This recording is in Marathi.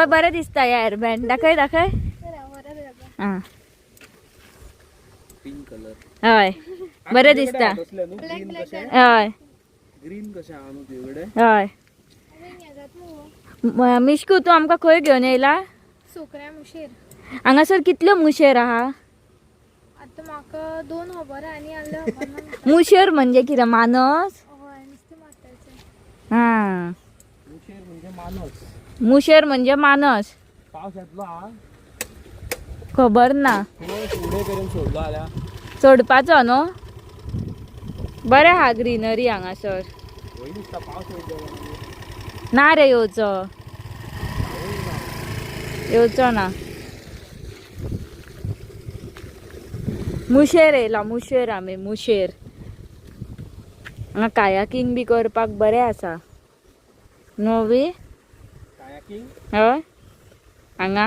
बरं दिसता यार बँड दाखय दाखय. हा पिंक कलर हय बरं दिसता. हय ग्रीन कशा आणू तिकडे. हय मिशकू तू आमका खंय घेऊन येयला. सोकऱ्या मुशेर हांगासर कितल्यो मुशेर आहा. आता म्हाका 2 खबर आनी आल्या खबर मुशेर म्हणजे कितें मानस. हय नुस्तें मारतायचे. हा मुशेर म्हणजे मानस. मुशेर म्हणजे मानस. पावस येतलो हा. खबर ना. फुडें करून सोडलो आल्या. चडपाचो न्हू. बरें हा ग्रीनरी हांगासर. वय दिसता पावस येतलो. ना रे येवचो. येवचो ना. मुशेर येयला मुशेर आमी मुशेर. हांगा कायाकिंग बी करपाक बरें आसा. न्हू बी. कायाकिंग हय हांगा